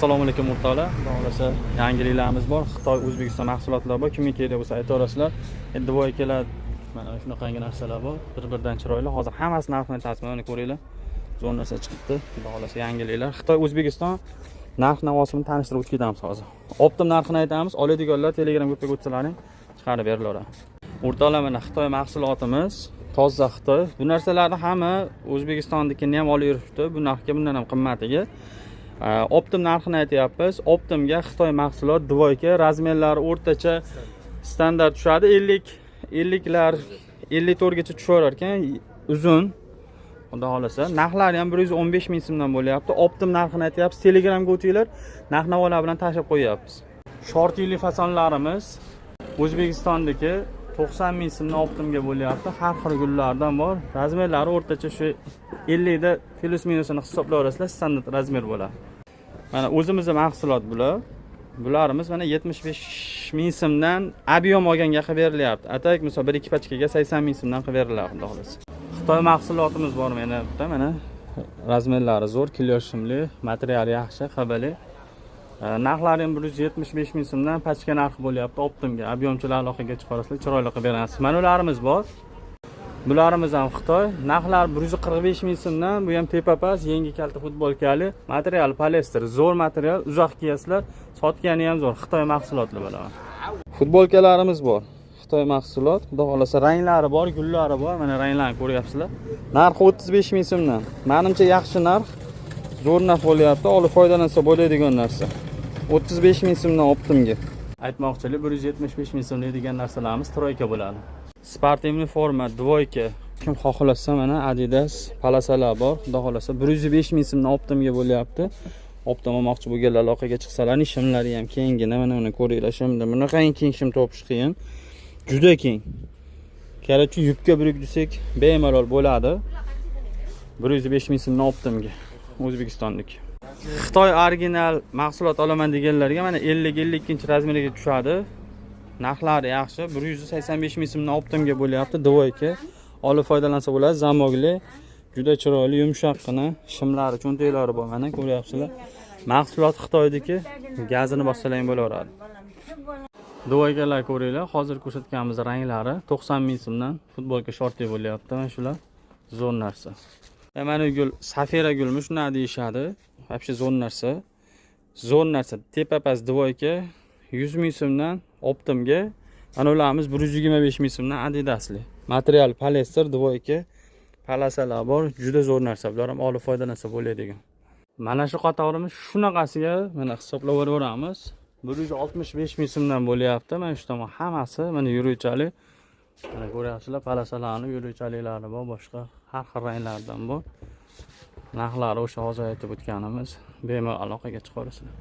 Assalomu alaykum o'rtoqlar. Xudo yangiliklarimiz bor. Xitoy O'zbekiston mahsulotlari bor. Kimga kerak bo'lsa aytaverasizlar. Endi voy keladi. Mana shunaqangi narsalar bor. Bir-biridan chiroyli. Hozir hammasi narxini aytamiz. Mana ko'ringlar. Zo'r narsa chiqibdi. Xudo yangiliklar. Xitoy O'zbekiston narx-navosini tanishtirib o'tib ketamiz hozir. Optim narxini aytamiz. Oladiganlar Telegram gruppaga o'tsalaring, chiqarib beriladi. O'rtoqlar, mana Xitoy mahsulotimiz. Toza Xitoy. Bu narsalarni hamma O'zbekistonnikini ham olib yuribdi. Bu narxga bundan ham qimmatiga. Optim narxini aytyapmiz. Optimga Xitoy mahsulot dvoyka, razmerlari o'rtacha standart tushadi. 50lar 54 gacha tushaverar ekan, uzun. Xudo xolasa, narxlari ham 115 ming so'mdan bo'lyapti. Optim narxini aytyapmiz. Telegramga o'tinglar, narx-navolar bilan tashlab qo'yapmiz. Shortiyli fasonlarimiz O'zbekistondagi 90 ming so'mdan Optimga bo'lyapti. Har xil gullardan bor. Razmerlari o'rtacha shu 50 da plus minusini hisoblayverasizlar, standart razmer bo'ladi. Mana o'zimizning mahsulot bular. Bularimiz mana 75 ming so'mdan ob'yom olganga qilib berilyapti. Atak misol 1-2 pachkaga 80 ming so'mdan qilib beriladi, xudo xolasa. Xitoy mahsulotimiz bor mana bitta, mana razmerlari zo'r, kilyoshimli, materiali yaxshi, qabili. Narxlari ham 175 ming so'mdan pachka narxi bo'lyapti Optimga. Ob'yomchilar aloqaga chiqarasizlar, chiroyli qilib beramiz. Mana ularimiz bor. Bularimiz ham Xitoy. Narxlar 145 ming so'mdan. Bu ham tepapas, yangi kalta futbolkali, material poliester, zo'r material, uzoq kiyasizlar. Sotgani ham zo'r, Xitoy mahsulotli bo'laman. Futbolkalarimiz bor. Xitoy mahsulot, xudo xolasa ranglari bor, gullari bor. Mana ranglarni ko'ryapsizlar. Narxi 35 ming so'mdan. Menimcha yaxshi narx. Zo'r narx bo'lyapti. Olib foydalansa bo'ladigan narsa. 35 ming so'mdan Optimga. Aytmoqchilik 175 ming so'm degan narsalarimiz troyka bo'ladi. Sportivniy forma dvoyka. Kim xohlasa mana Adidas palasalar bor. Xudo xolasa 105 ming so'mdan Optimga bo'lyapti. Optim olmoqchi bo'lganlar aloqaga chiqsalar, shimlari ham kengina, mana uni ko'ringlar. Shimda bunaqa keng shim topish qiyin. Juda keng. Karachi yubka burik desak, bemalol bo'ladi. 105 ming so'mdan Optimga. O'zbekistonlik. Xitoy original mahsulot olaman deganlarga mana 50-52 razmeriga tushadi. Narxlari yaxshi. 185 ming so'mdan Optimga bo'lyapti. Dvoyka. Olib foydalansa bo'ladi. Zamogli. Juda chiroyli, yumshoqqina, shimlari, cho'ntaklari bor. Mana ko'ryapsizlar. Mahsulot Xitoydagi, gazini bossalang bo'laveradi. Dvoykalar ko'ringlar. Hozir ko'rsatganimiz ranglari 90 ming so'mdan futbolka shorti bo'lyapti. Mana shular zo'r narsa. Mana gul, safira gulmi shunday deyishadi. Вообще zo'r narsa. Zo'r narsa. Tepapas dvoyka 100 ming so'mdan Optimga. Mana ularimiz 125 ming so'mdan Adidasli. Material poliester dvoyka. Palasalar bor, juda zo'r narsa. Bular ham olib foydalansa bo'ladigan. Mana shu qatorimiz shunaqasiga mana hisoblab o'raveramiz. 165 ming so'mdan bo'lyapti. Mana shu tomon hammasi mana yuruvchali. Mana ko'ryapsizlar, palasalarni, yuruvchaliklari bor, boshqa har xil ranglardan bor. Narxlari o'sha hozir aytib o'tganimiz. Bemalol aloqaga chiqarasizlar.